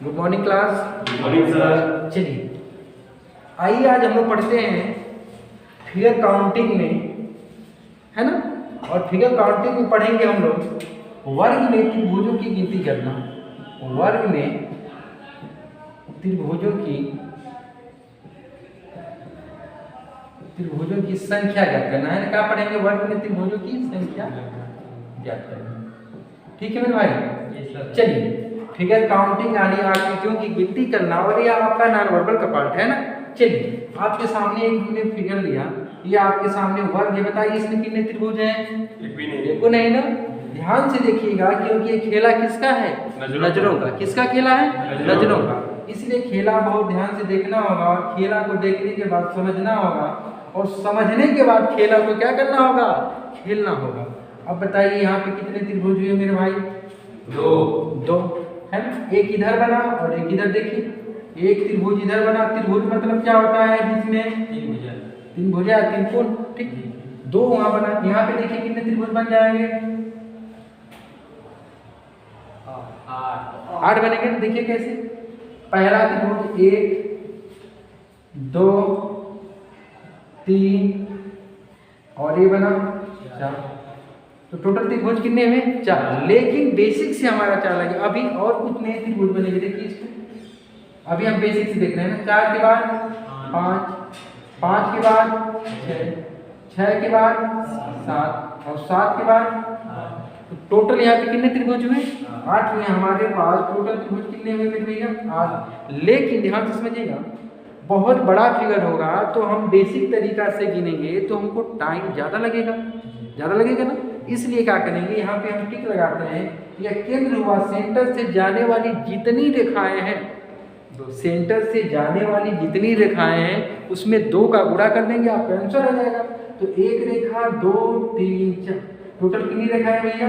Good morning class. Good morning sir. चलिए आइए आज हम लोग पढ़ते हैं फिगर काउंटिंग में, है ना। और फिगर काउंटिंग में पढ़ेंगे हम लोग वर्ग में त्रिभुजों की गिनती करना। वर्ग में त्रिभुजों की संख्या ज्ञात करना है। क्या पढ़ेंगे? वर्ग में त्रिभुजों की संख्या ज्ञात करना। ठीक है मेरे भाई। चलिए फिगर काउंटिंग यानी आकृतियों की गिनती करना, और ये आपका नॉन वर्बल का पार्ट है ना। चलिए आपके सामने एक हमने फिगर लिया, ये आपके सामने वर्ग है। बताइए इसमें कितने त्रिभुज हैं? एक को नहीं ना। ध्यान से देखिएगा क्योंकि ये खेला किसका है? नजरों का। किसका खेला है? नजरों का। इसलिए खेला बहुत ध्यान से देखना होगा, और खेला को देखने के बाद समझना होगा, और समझने के बाद खेला को क्या करना होगा? खेलना होगा। अब बताइए यहाँ पे कितने त्रिभुज हुए मेरे भाई? दो है ना। एक इधर बना और एक इधर। देखिए एक त्रिभुज इधर बना। त्रिभुज मतलब क्या होता है? जिसमें तीन भुजा तीन कोण। ठीक, दो वहां बना। यहाँ पे देखिए कितने त्रिभुज बन जाएंगे? 8 बनेंगे। देखिए कैसे। पहला त्रिभुज 1 2 3 और ये बना 4। तो टोटल त्रिभुज कितने हुए? 4। लेकिन बेसिक से हमारा 4 लगे। अभी और कुछ नए त्रिभुज बनेंगे। देखिए इसमें अभी हम बेसिक से देख रहे हैं ना। 4 के बाद 5, 5 के बाद 6, 6 के बाद 7 और 7 के बाद। तो टोटल यहाँ पे कितने त्रिभुज हुए? 8 हुए हमारे पास। टोटल त्रिभुज कितने हुए मेरे भैया? 8। लेकिन ध्यान से समझिएगा, बहुत बड़ा फिगर होगा तो हम बेसिक तरीका से गिनेंगे तो हमको टाइम ज़्यादा लगेगा ना। इसलिए क्या करेंगे, यहाँ पे हम टिक लगाते हैं। यह केंद्र हुआ। सेंटर से जाने वाली जितनी रेखाएं हैं, सेंटर से जाने वाली जितनी रेखाएं हैं उसमें 2 का गुणा कर देंगे, आपका आंसर आ जाएगा। तो एक रेखा 2 3 4, टोटल कितनी रेखाएं भैया?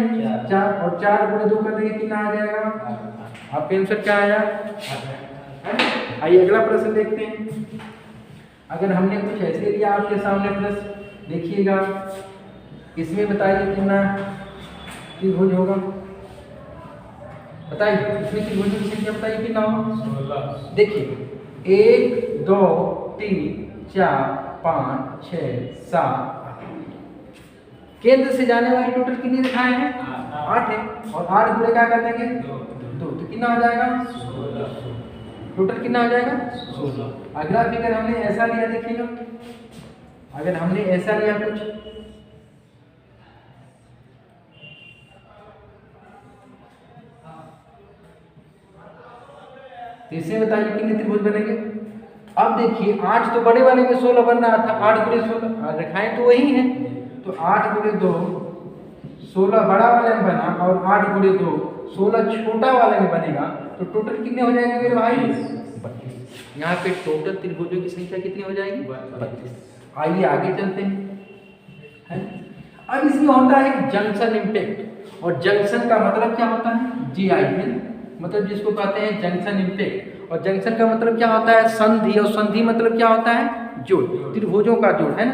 4। और 4 गुणे 2 कर देंगे, कितना आ जाएगा? आपका आंसर क्या आया? आइए अगला प्रश्न देखते हैं। अगर हमने कुछ ऐसे लिया आपके सामने प्रश्न, देखिएगा इसमें बताइए कितना त्रिभुज होगा? बताइए इसमें त्रिभुज की संख्या बताइए कितना होगा? 16। देखिए 1 2 3 4 5 6 7। केंद्र से जाने वाली टोटल कितनी रेखाएं हैं? 8 है। और 8 गुणे क्या कर देंगे? 2। तो कितना आ जाएगा? 16। टोटल कितना आ जाएगा? 16। अगला फिगर हमने ऐसा लिया। देखिएगा अगर हमने ऐसा लिया कुछ, तो इसमें बताइए कितने त्रिभुज बनेंगे? अब देखिए 8 तो बड़े वाले में 16 बन रहा था। 8 गुणे 16 रेखाएं तो वही हैं। तो 8 गुणे 2 16 बड़ा वाले में बना, और 8 गुणे 2 16 छोटा वाले में बनेगा। तो टोटल कितने हो जाएंगे मेरे भाई? 32। यहाँ पे टोटल त्रिभुजों की संख्या कितनी हो जाएगी? 32। आइए आगे चलते हैं। अब इसमें होता है जंक्शन इम्पैक्ट, और जंक्शन का मतलब क्या होता है? GI, मतलब जिसको कहते हैं जंक्शन इम्पैक्ट। और जंक्शन का मतलब क्या होता है? संधि। और संधि मतलब क्या होता है? जोड़। त्रिभुजों का जोड़, है ना।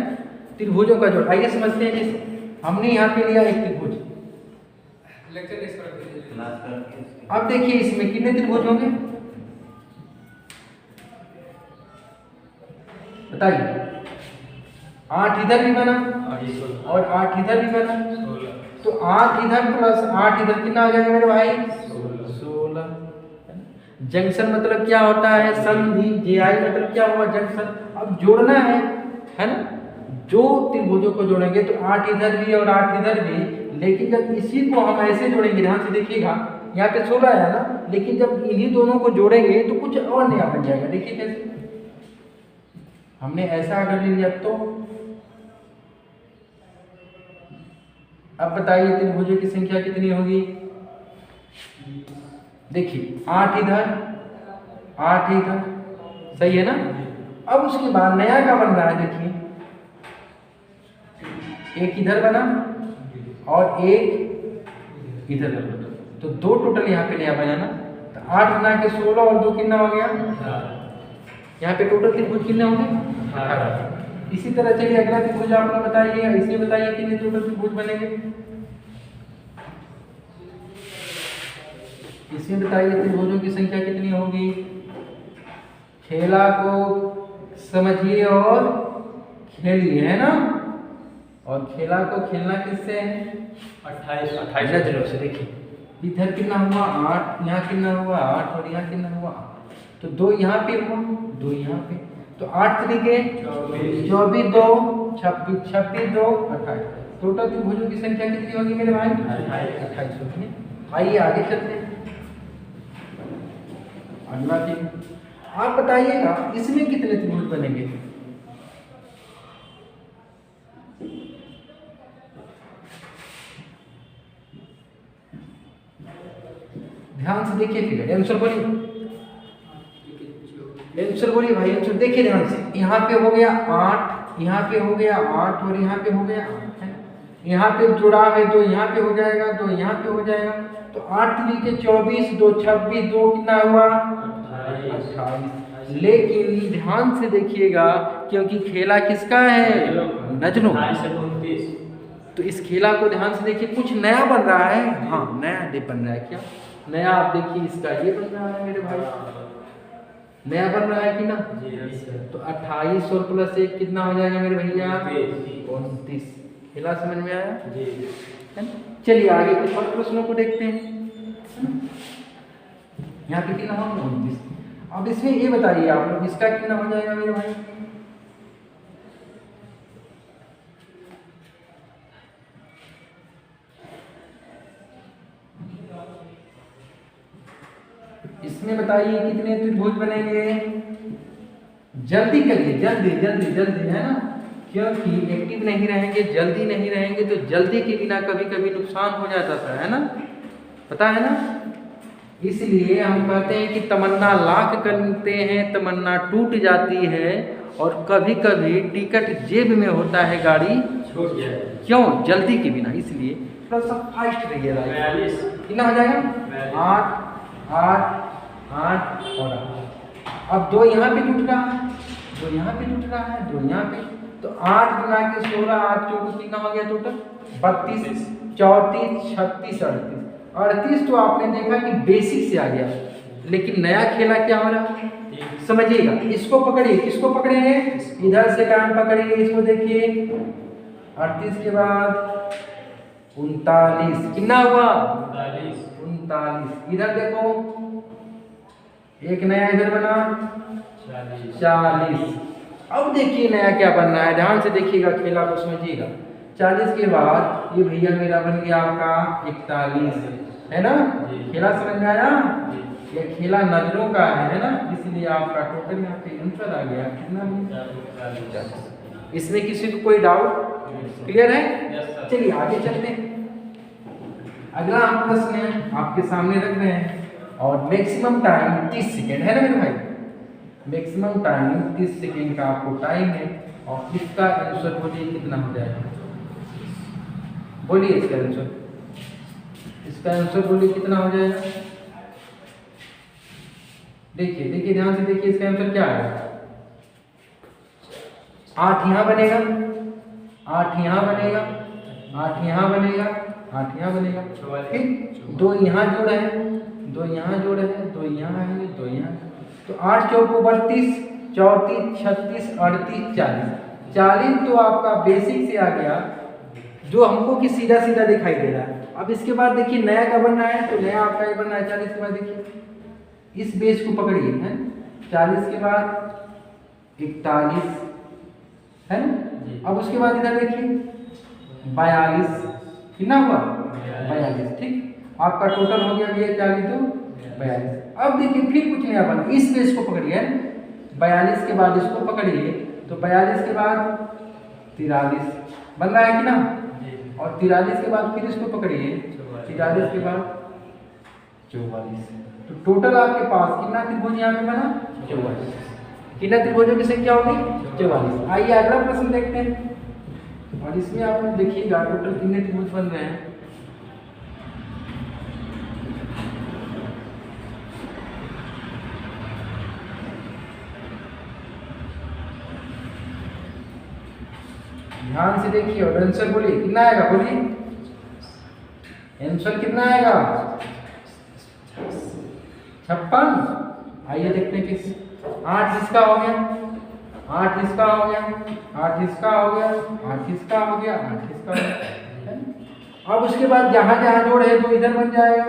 त्रिभुजों का जोड़। आइए समझते हैं। जैसे हमने यहाँ पे लिया एक त्रिभुज। अब देखिए इसमें कितने त्रिभुज होंगे? बताइए। 8 इधर भी बना और 8 इधर भी बना। तो 8 इधर प्लस 8 इधर कितना आ जाएगा मेरे भाई? 16। जंक्शन मतलब क्या होता है? संधि। GI मतलब क्या हुआ? जंक्शन। अब जोड़ना है ना। जो त्रिभुजों को जोड़ेंगे तो 8 इधर भी और 8 इधर भी। लेकिन जब इसी को हम ऐसे जोड़ेंगे, ध्यान से देखिएगा, यहाँ पे 16 है ना, लेकिन जब इन्हीं दोनों को जोड़ेंगे तो कुछ और नया बन जाएगा। देखिए कैसे। हमने ऐसा अगर ले लिया तो अब बताइए त्रिभुजों की संख्या कितनी होगी? देखिए 8 इधर 8 इधर, सही है ना। अब उसके बाद नया क्या बन रहा है? देखिए एक इधर बना और एक इधर बना। तो 2 टोटल यहाँ पे नया बना ना। तो 8 बना के 16 और 2 कितना हो गया? यहाँ पे टोटल त्रिभुज कितने होंगे? 18। इसी तरह चलिए अगला त्रिभुज आपने बताइए। इसमें बताइए कितने टोटल त्रिभुज बनेंगे? इसमें बताइए त्रिभुजों की संख्या कितनी होगी। खेला को समझिए और खेलिए, है ना। और खेला को खेलना किससे है? 28 नजरों से। देखिए इधर कितना हुआ 8, यहाँ कितना हुआ 8 और यहाँ कितना हुआ 8। तो 2 यहाँ पे हुआ, 2 यहाँ पे, तो 8 तरीके 24, 2 26, 26 2 28। टोटल त्रिभुजों की संख्या कितनी होगी मेरे भाई? 28 होगी। आइए आगे चलते हैं। अगला चीज आप बताइएगा इसमें कितने त्रिभुज बनेंगे। ध्यान से देखिए, फिर आंसर बोलिए, आंसर बोलिए भाई, आंसर देखिए ध्यान से। यहाँ पे हो गया 8, यहाँ पे हो गया 8 और यहाँ पे हो गया 8 है। यहाँ पे जुड़ा है तो यहाँ पे हो जाएगा, तो यहाँ पे हो जाएगा। तो 8 तरीके 24, 2 26, 2 कितना हुआ 28। लेकिन ध्यान से देखिएगा क्योंकि खेला किसका है? नजरों। तो इस खेला को ध्यान से देखिए, कुछ नया बन रहा है। हाँ नया बन रहा है। क्या नया? आप देखिए इसका ये बन रहा है मेरे भाई, नया बन रहा है कि ना। तो 28 और प्लस 1 कितना हो जाएगा मेरे भैया? 29। खेला समझ में आया? चलिए आगे कुछ और प्रश्नों को देखते हैं। यहाँ पे कितना होगा 29। अब इसमें ये बताइए आप लोग इसका कितना हो जाएगा मेरे भाई? इसमें बताइए कितने त्रिभुज बनेंगे? जल्दी करिए, जल्दी जल्दी जल्दी, है ना। क्योंकि एक्टिव नहीं रहेंगे, जल्दी नहीं रहेंगे तो जल्दी के बिना कभी कभी नुकसान हो जाता था, है ना, पता है ना। इसलिए हम कहते हैं कि तमन्ना लाख करते हैं तमन्ना टूट जाती है, और कभी कभी टिकट जेब में होता है गाड़ी छूट जाए। क्यों? जल्दी के बिना। इसलिए थोड़ा सा फास्ट रहिए। कितना हो जाएगा? 8 8 8 और 8। अब 2 यहाँ पे जुट रहा है, 2 यहाँ पे जुट रहा है, 2 यहाँ पे, तो 8 गुना के 16, 8 चौबीस कितना हो गया टोटल? 32 34 36 38। तो आपने देखा कि बेसिक से आ गया, लेकिन नया खेला क्या हो रहा? समझिएगा, इसको पकड़िए। किसको पकड़ेंगे? इधर से कान पकड़िए, इसको देखिए। 38 के बाद 39 कितना हुआ? 39। इधर देखो एक नया इधर बना 40। अब देखिए नया क्या बन रहा है, ध्यान से देखिएगा, खेला को समझिएगा। 40 के बाद ये भैया मेरा बन गया आपका 41, है ना। खेला समझ में आया? ये खेला नजरों का है ना, इसलिए आपका टोटल यहाँ पे आंसर आ गया कितना? इसमें किसी को कोई डाउट? क्लियर है? चलिए आगे चलते हैं। अगला हम प्रश्न आपके सामने रख रहे हैं, और मैक्सिमम टाइम 30 सेकेंड है ना मेरे भाई। मैक्सिमम टाइम 30 सेकेंड का आपको टाइम है, और इसका आंसर बोलिए कितना हो जाएगा? बोलिए इसका आंसर, इसका आंसर बोलिए कितना हो जाएगा? देखिए देखिए ध्यान से देखिए, इसका आंसर क्या है? 8 यहाँ बनेगा, 8 यहाँ बनेगा, 8 यहाँ बनेगा, 8 यहाँ बनेगा, फिर 2 यहाँ जोड़ा है, 2 यहाँ जोड़ा है, 2 यहाँ है, 2 यहाँ। तो 8 चौको 32, 34 36 38 40। 40 तो आपका बेसिक से आ गया, जो हमको कि सीधा सीधा दिखाई दे रहा है। अब इसके बाद देखिए नया क्या बन रहा है, तो नया आपका ये बन रहा है 40 के बाद देखिए इस बेस को पकड़िए, है 40 के बाद 41 है ना। अब उसके बाद इधर देखिए 42 कितना हुआ? 42। ठीक, आपका टोटल हो गया भैया 40 तो 42। अब देखिए फिर कुछ नया बना, इस बेस को पकड़िए, 42 के बाद इसको पकड़िए, तो 42 के बाद 43 बन रहा है कि ना, और 43 के बाद फिर इसको पकड़िए, 43 के बाद 44। तो टोटल आपके पास कितना त्रिभुज यहाँ पे बना? 44। कितना त्रिभुजों की संख्या होगी? 44। आइए अगला प्रश्न देखते हैं, और इसमें आप लोग देखिएगा टोटल कितने त्रिभुज बन रहे हैं। ध्यान से देखिए और आंसर बोलिए कितना आएगा, बोलिए आंसर कितना आएगा? 56। आइए देखते हैं किस 8 इसका हो गया, 8 इसका हो गया, 8 इसका हो गया, 8 इसका हो गया, 8 इसका हो गया। अब उसके बाद जहाँ जहाँ जोड़ है 2 इधर बन जाएगा,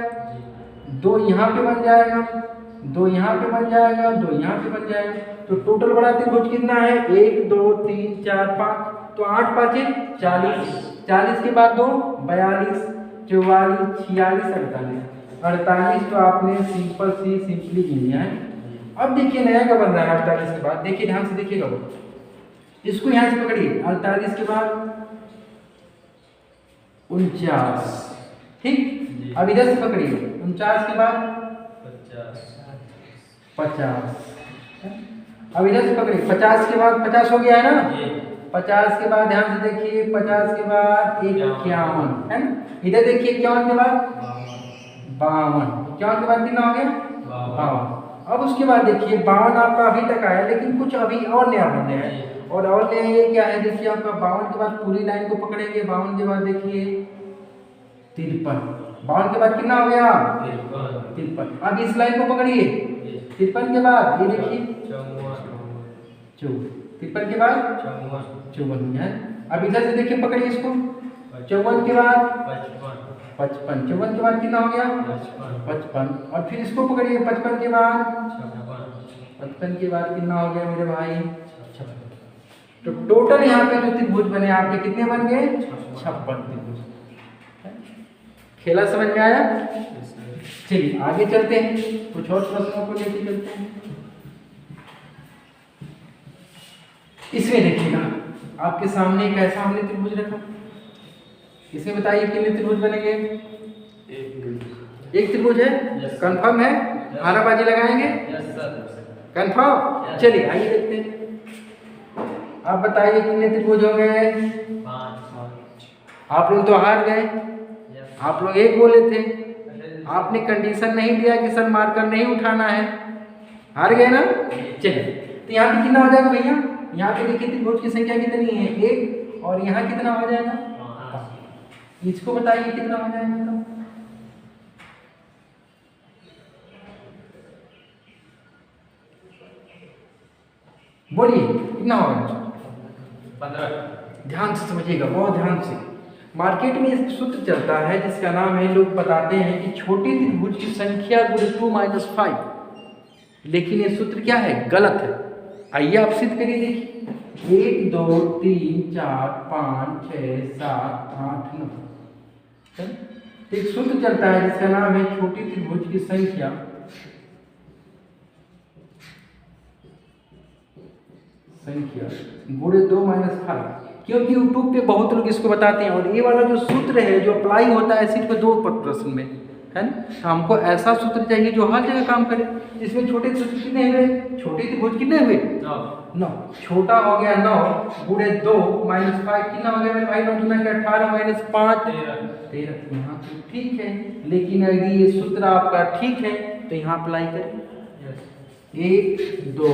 2 यहाँ पे बन जाएगा, 2 यहाँ पे बन जाएगा, 2 यहाँ पे बन जाएगा। तो टोटल बड़ा त्रिभुज कितना है 1 2 3 4 5, तो 8 5 40, 40 के बाद 2 42, 44, 46, 48, 48 तो आपने सिंपल सी सिंपली गिनिया है। अब देखिए नया का बन रहा है 48 के बाद, देखिए ध्यान से देखिएगा, इसको यहाँ से पकड़िए, 48 के बाद 49, ठीक। अब इधर से पकड़िए 49 के बाद 50, अब इधर से पकड़िए 50 के बाद 50 हो गया है ना, 50 के बाद ध्यान से देखिए 50 के बाद 51 है ना, इधर देखिए 51 के बाद 52, 51 के बाद कितना हो गया 52। अब उसके बाद देखिए 52 आपका अभी तक आया, लेकिन कुछ अभी और नया बनने है, और नया ये क्या है देखिए आपका 52 के बाद पूरी लाइन को पकड़ेंगे, 52 के बाद देखिए 53, 52 के बाद कितना हो गया 53। अब इस लाइन को पकड़िए, 53 के बाद ये देखिए 53 के बाद 54 है। अब इधर से देखिए पकड़िए इसको, 54 के बाद 55, 54 के बाद कितना हो गया 55, और फिर इसको पकड़िए 55 के बाद 55 के बाद कितना हो गया मेरे भाई 56। तो टोटल यहाँ पे जो त्रिभुज बने आपके कितने बन गए 56 त्रिभुज। खेला समझ में आया? चलिए आगे चलते हैं, कुछ और प्रश्नों को लेकर चलते हैं। इसमें देखिएगा आपके सामने एक ऐसा हमने त्रिभुज रखा, इसमें बताइए कितने त्रिभुज बनेंगे? एक त्रिभुज है, कंफर्म है? आराबाजी लगाएंगे कंफर्म? चलिए आइए देखते हैं, आप बताइए कितने त्रिभुज हो गए? 5। आप लोग तो हार गए, आप लोग एक बोले थे, आपने कंडीशन नहीं दिया कि सर मार्कर नहीं उठाना है, हार गए ना। चलिए तो यहाँ पे कितना हो जाएगा भैया, यहाँ पे देखिए त्रिभुज की संख्या कितनी है 1, और यहाँ कितना हो जाएगा 5। इसको बताइए कितना हो जाएगा तो? बोलिए कितना होगा? 15। ध्यान से समझिएगा, बहुत ध्यान से। मार्केट में एक सूत्र चलता है जिसका नाम है, लोग बताते हैं कि छोटे त्रिभुज की संख्या गुणे 2 - 5, लेकिन ये सूत्र क्या है, गलत है। आइए आप सिद्ध करिए, देखिए 1 2 3 4 5 6 7 8 9, एक सूत्र चलता है जिसका नाम है छोटी त्रिभुज की संख्या गुणे 2 - 5, क्योंकि यूट्यूब पे बहुत लोग इसको बताते हैं, और ये वाला जो सूत्र है जो अप्लाई होता है सिर्फ 2 प्रश्न में है ना। तो हमको ऐसा सूत्र चाहिए जो हर जगह काम करे। इसमें छोटे त्रिभुज कितने हुए, छोटे त्रिभुज कितने हुए 9, छोटा हो गया 9 गुणे 2 - 5 कितना हो गया मेरे भाई, 9 दूना के 18 - 5 13। यहाँ तो ठीक है, लेकिन अगर ये सूत्र आपका ठीक है तो यहाँ अप्लाई करें, 1 2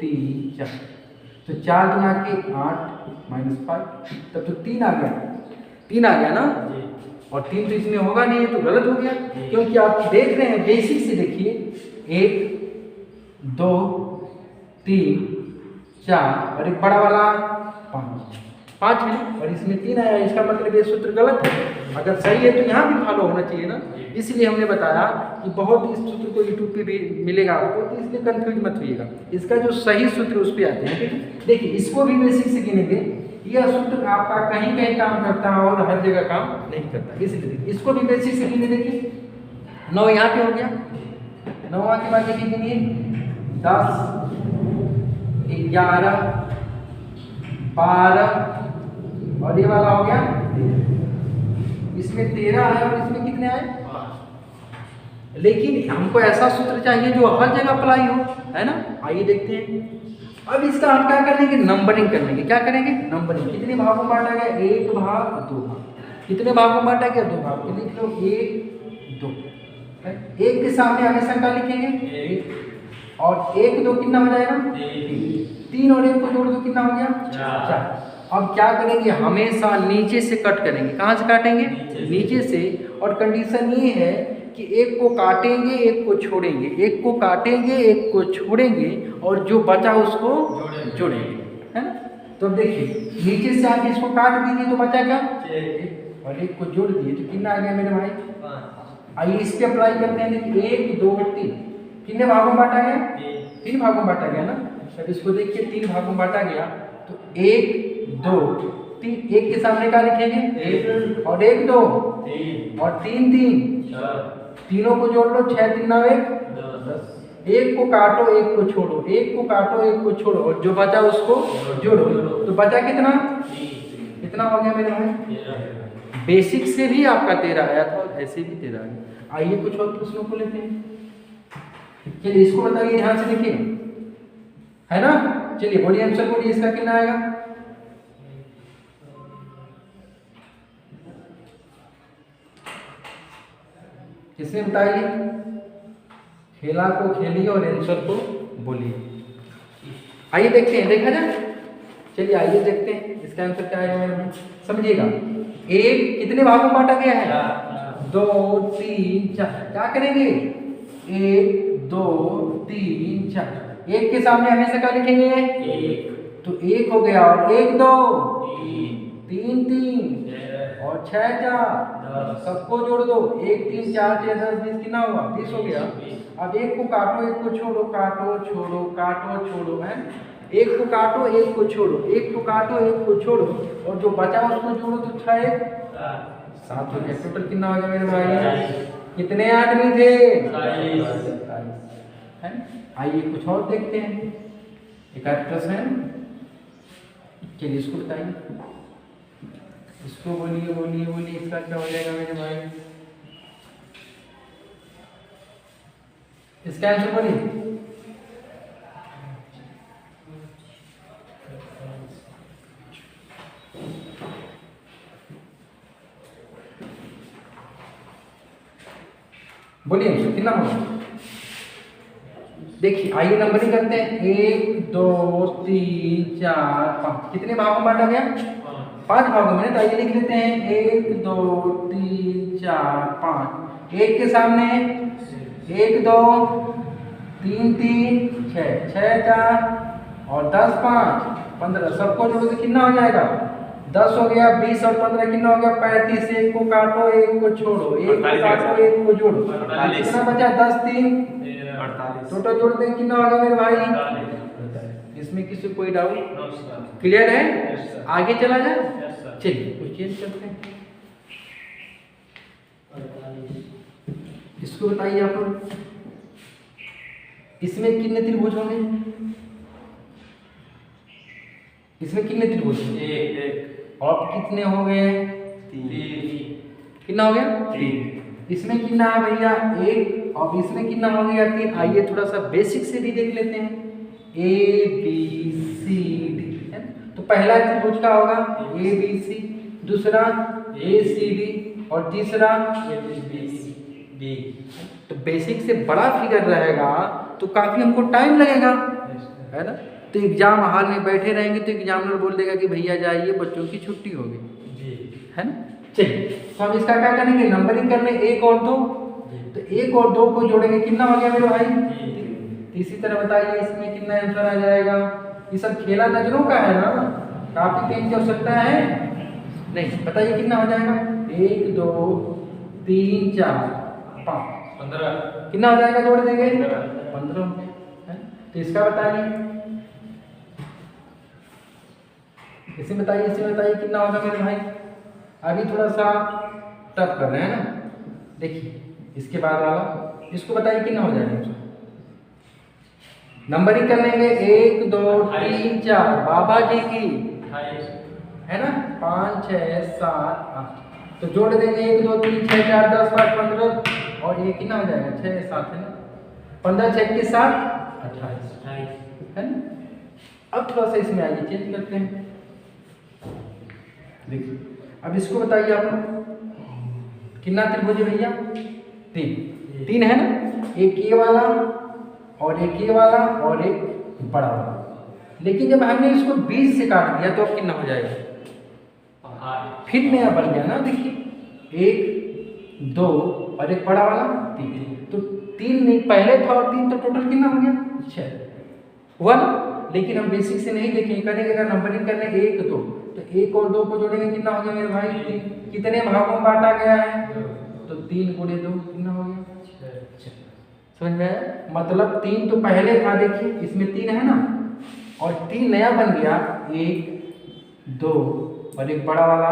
3 4, तो 4 दूना के 8 - 5, तब तो 3 आ गया, 3 आ गया ना, और 3 तो इसमें होगा नहीं, तो गलत हो गया, क्योंकि आप देख रहे हैं बेसिक से देखिए 1 2 3 4 और एक बड़ा वाला 5 है, और इसमें 3 आया, इसका मतलब ये सूत्र गलत है। अगर सही है तो यहाँ भी फॉलो होना चाहिए ना, इसलिए हमने बताया कि बहुत इस सूत्र को यूट्यूब पे भी मिलेगा आपको, तो इसलिए कंफ्यूज मत होइएगा, इसका जो सही सूत्र उस पर आते हैं। देखिए इसको भी बेसिक से गिनेंगे, यह सूत्र आपका कहीं कहीं काम करता है और हर जगह काम नहीं करता, इसलिए इसको भी बेसिक से गिने। देखिए 9 यहाँ पे हो गया, 9 के बाद देखिए गिनिए 10 11 12, और ये वाला हो गया 13, इसमें 13 है और इसमें कितने आए 5। लेकिन हमको ऐसा सूत्र चाहिए जो हर जगह अप्लाई हो, है ना। आइए देखते हैं, अब इसका हम क्या करेंगे, नंबरिंग कर लेंगे। क्या करेंगे, नंबरिंग। कितने भागों में बांटा गया, 1 भाग 2 भाग, कितने भागों में बांटा गया 2 भाग, लिख लो 1 2, 1 के सामने हमेशा क्या लिखेंगे 1, और 1 2 कितना हो जाएगा 3, और 1 को जोड़ दो कितना हो गया 4। अब क्या करेंगे, हमेशा नीचे से कट करेंगे। कहाँ से काटेंगे, नीचे से, और कंडीशन ये है कि एक को काटेंगे एक को छोड़ेंगे, एक को काटेंगे एक को छोड़ेंगे और जो बचा उसको जोड़ेंगे, है ना। तो अब देखिए नीचे से आप इसको काट दीजिए तो बचा क्या, और एक को जोड़ दिए तो कितना आ गया मेरे भाई, 5। आइए इस पे अप्लाई करते हैं। देखिए 1 2 3 कितने भागों में बांटा गया, 3 भागों में बांटा गया ना। अब इसको देखिए 3 भागों में बांटा गया तो 1 2 3, एक के सामने क्या लिखेंगे 1 और 1 2 और 3 3, तीनों को जोड़ लो 6 3 9 1 10। एक को काटो एक को छोड़ो, एक को काटो एक को छोड़ो और जो बचा उसको जोड़ो, तो बचा कितना, कितना हो गया मेरे भाई। बेसिक से भी आपका 13 आया था और ऐसे भी 13 आया। आइए कुछ और प्रश्नों को लेते हैं। चलिए इसको बताइए ध्यान से देखिए, है ना। चलिए बोलिए आंसर बोलिए, इसका कितना आएगा। किसने बताइए, खेला को खेलिए और आंसर को बोलिए। आइए देखते हैं, देखा जाए। चलिए आइए देखते हैं इसका आंसर क्या आएगा मेरे भाई। समझिएगा, एक कितने भागों में बांटा गया है, 2 3 4। क्या करेंगे 1 2 3 4, एक के सामने हमेशा क्या लिखेंगे 1, तो 1 हो गया और 1 2 3 3 और 6 4, सबको जोड़ दो 1 3 4 6 10 20, कितना हुआ 20 हो गया। अब एक को काटो एक को छोड़ो, काटो छोड़ो काटो छोड़ो, है। एक को काटो एक को छोड़ो, एक को काटो एक को छोड़ो और जो बचा उसको जोड़ो तो 6 1 7 हो गया। टोटल कितना हो गया मेरे भाई, कितने आदमी थे 27, है। आइए कुछ और देखते हैं, एक आध प्रश्न है। चलिए इसको बताइए, इसको बोलिए बोलिए बोलिए, इसका क्या हो जाएगा मेरे भाई, इसका आंसर बोलिए। बोलिए आंसर कितना होगा। देखिए आइए नंबरिंग करते हैं, 1 2 3 4 5, कितने भागों में बांटा गया 5 भागों में। तो आइए लिख लेते हैं 1 2 3 4 5, एक के सामने 1 2 3 3 6 6 4 और 10 5 15, सबको जोड़ो तो कितना हो जाएगा 10 हो गया। 20 और 15 कितना हो गया 35। एक को काटो एक को छोड़ो, एक को काटो एक को जोड़ो, कितना बचा 10 3 48। टोटल जोड़ दें कितना होगा मेरे भाई। इसमें किसी को कोई डाउट, क्लियर है। आगे चला जाए, चलिए कुछ चेंज करते हैं। इसको बताइए आप लोग, इसमें कितने त्रिभुज होंगे, इसमें कितने त्रिभुज, एक और कितने हो गए 3, कितना हो गया 3। इसमें कितना है भैया 1 और इसमें कितना हो गया 3। आइए थोड़ा सा बेसिक से भी देख लेते हैं, A B C D, है। तो पहला त्रिभुज का होगा A B C, दूसरा A C D और तीसरा A B C D। तो बेसिक से बड़ा फिगर रहेगा तो काफी हमको टाइम लगेगा, है ना। तो एग्जाम हॉल में बैठे रहेंगे तो एग्जामिनर बोल देगा कि भैया जाइए बच्चों की छुट्टी होगी, है ना। चलिए तो हम इसका क्या करेंगे, नंबरिंग करने 1 और 2, तो 1 और 2 को जोड़ेंगे कितना हो गया मेरे भाई 3। इसी तरह बताइए इसमें कितना आंसर आ जाएगा। ये सब खेला नजरों का है ना, काफी तेज हो सकता है नहीं। बताइए कितना हो जाएगा 1 2 3 4 5 15, कितना हो जाएगा जोड़ देंगे 15, है। तो इसका बताइए, इसे बताइए, इसे बताइए कितना होगा मेरे भाई। अभी थोड़ा सा टफ कर रहे हैं ना, देखिए इसके बाद वाला, इसको बताइए कितना हो जाएगा। नंबरिंग कर लेंगे 1 2 3 4, बाबा जी की, है ना, 5 6 7 8, तो जोड़ देंगे 1 2 3 6 4 10 5 15 और ये कितना हो जाएगा 6 7, है ना, 15 6 के 7 28, है ना। अब थोड़ा सा इसमें आइए चेंज करते हैं, देखिए अब इसको बताइए आप लोग कितना त्रिभुज है भैया 3 है ना, एक ये वाला और एक ये वाला और एक बड़ा वाला। लेकिन जब हमने इसको 20 से काट दिया तो अब कितना हो जाएगा, फिर नया बन गया ना। देखिए 1 2 और एक बड़ा वाला 3, तो 3 नहीं पहले था और 3, तो टोटल कितना हो गया 6 हुआ ना। लेकिन हम बेसिक से नहीं देखेंगे, करेंगे अगर नंबरिंग करने 1 2, तो 1 और 2 को जोड़ेंगे कितना हो गया मेरे भाई 3। कितने भागों में बांटा गया है, तो 3 गुणे 2 कितना हो गया 6। समझ में आया, मतलब 3 तो पहले था, देखिए इसमें 3 है ना, और 3 नया बन गया 1 2 और एक बड़ा वाला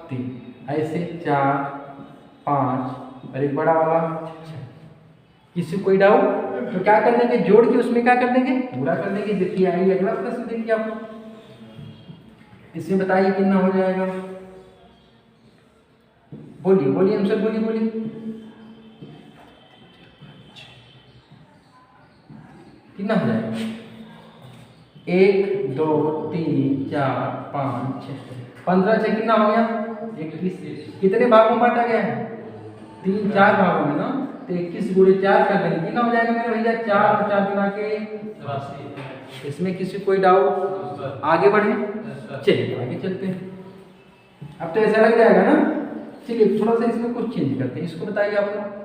3, ऐसे 4 5 और एक बड़ा वाला 6। किसी कोई डाउट, तो क्या कर देंगे जोड़ के उसमें क्या कर देंगे पूरा कर देंगे। देखिए आइए अगला प्रश्न देखिए आपको, इसमें बताइए कितना हो जाएगा, बोलिए बोलिए आंसर बोलिए बोलिए, कितना हो जाएगा 1 2 3 4 5 6 15 6 कितना हो गया 21। कितने भागों में बांटा गया है 3 4 भागों में ना, तो 21 गुणे 4 कर देंगे कितना हो जाएगा मेरे भैया 4 और 4 गुना के। इसमें किसी कोई डाउट, आगे बढ़े, चलिए आगे चलते हैं। अब तो ऐसा लग जाएगा ना, चलिए थोड़ा सा इसमें कुछ चेंज करते हैं, इसको बताइए आप लोग।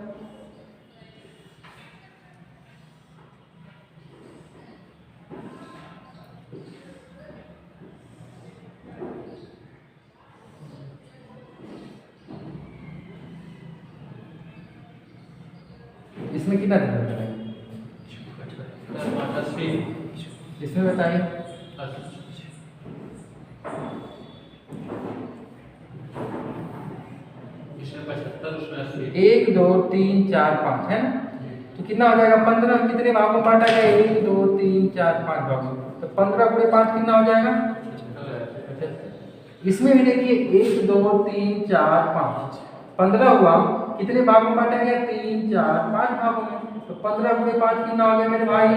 इसमें कितना दिया बताइए, इसमें बताइए एक 2 3 4 5 है ना, तो कितना हो जाएगा 15। कितने भागों में बांटा गया 1 2 3 4 5 भागों, तो 15 गुणे 5 कितना हो जाएगा। इसमें भी देखिए 1 2 3 4 5 15 हुआ, कितने भागों में बांटा गया 3 4 5 भागों में, तो 15 गुणे 5 कितना हो गया मेरे भाई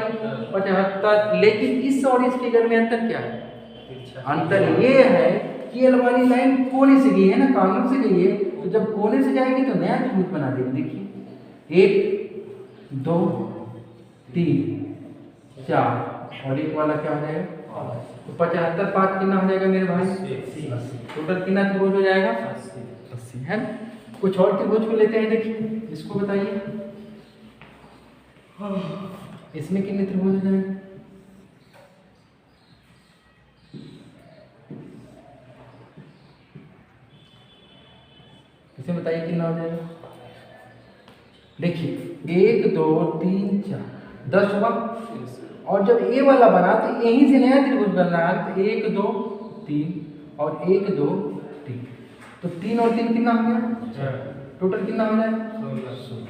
75। लेकिन इस और इस फिगर में अंतर क्या है, अंतर ये है कि ये वाली लाइन कोने से गई है ना, कॉर्नर से गई है, तो जब कोने से जाएगी तो नया त्रिभुज बना देगी। देखिए 1 2 3 4 और एक वाला क्या हो जाएगा, तो 75 5 कितना हो जाएगा मेरे भाई 80। टोटल कितना त्रिभुज हो जाएगा 80 है ना। कुछ और त्रिभुज को लेते हैं, देखिए इसको बताइए इसमें कितने त्रिभुज हो जाएंगे, इसे बताइए कितना हो जाएगा। देखिए 1 2 3 4 10 हुआ, और जब ए वाला बना तो यहीं से नया त्रिभुज बन रहा है, तो 1 2 3 और 1 2 3, तो 3 और 3 कितना हो गया, टोटल कितना हो जाएगा 16।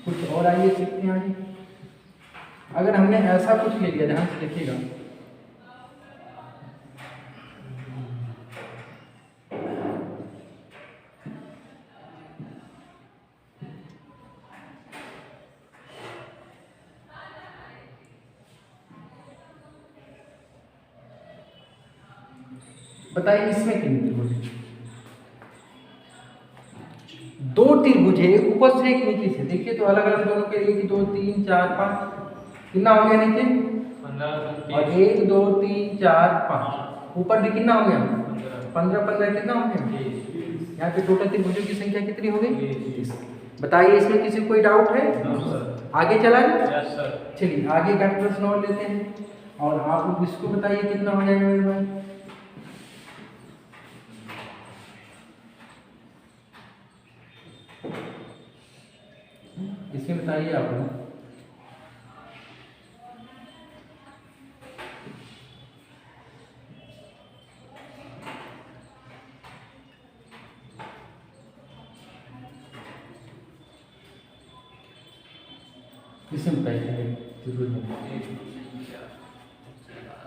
कुछ और आइए सीखते हैं आगे। अगर हमने ऐसा कुछ ले लिया, ध्यान से देखिएगा, बताइए इसमें कितने त्रिभुज है, 2 त्रिभुज है, एक ऊपर से एक नीचे से। देखिए तो अलग अलग दोनों के 1 2 3 4 5 कितना हो गया नीचे 15, और 1 2 3 4 5 ऊपर भी कितना हो गया 15 15 कितना हो गया। यहाँ पे टोटल त्रिभुजों की संख्या कितनी हो गई 30। बताइए इसमें किसी को कोई डाउट है, आगे चला जाए। चलिए आगे का प्रश्न और लेते हैं, और आप इसको बताइए कितना हो जाएगा मेरे भाई। इसमें बताइए आप लोग, इसमें बताइए।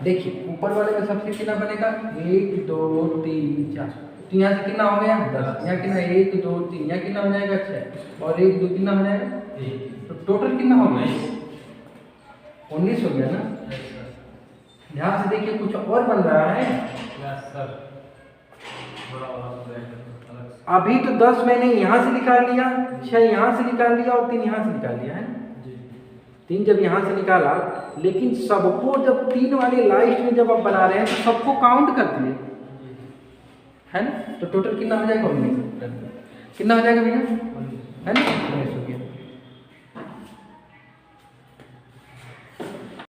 देखिए ऊपर वाले में सबसे कितना बनेगा 1 2 3 4, तो यहाँ से कितना हो गया 10, यहाँ कितना 1 2 3, यहाँ कितना हो जाएगा 6, और 1 2 कितना हो जाएगा, तो टोटल कितना हो गया 19 हो गया ना। ध्यान से देखिए कुछ और बन रहा है, अभी तो 10 मैंने यहाँ से निकाल लिया, 6 यहाँ से निकाल लिया और 3 यहाँ से निकाल लिया है। 3 जब यहाँ से निकाला, लेकिन सबको जब 3 वाले लास्ट में जब आप बना रहे हैं तो सबको काउंट कर दिए है ना, तो टोटल कितना हो जाएगा 19। कितना हो जाएगा भैया है ना।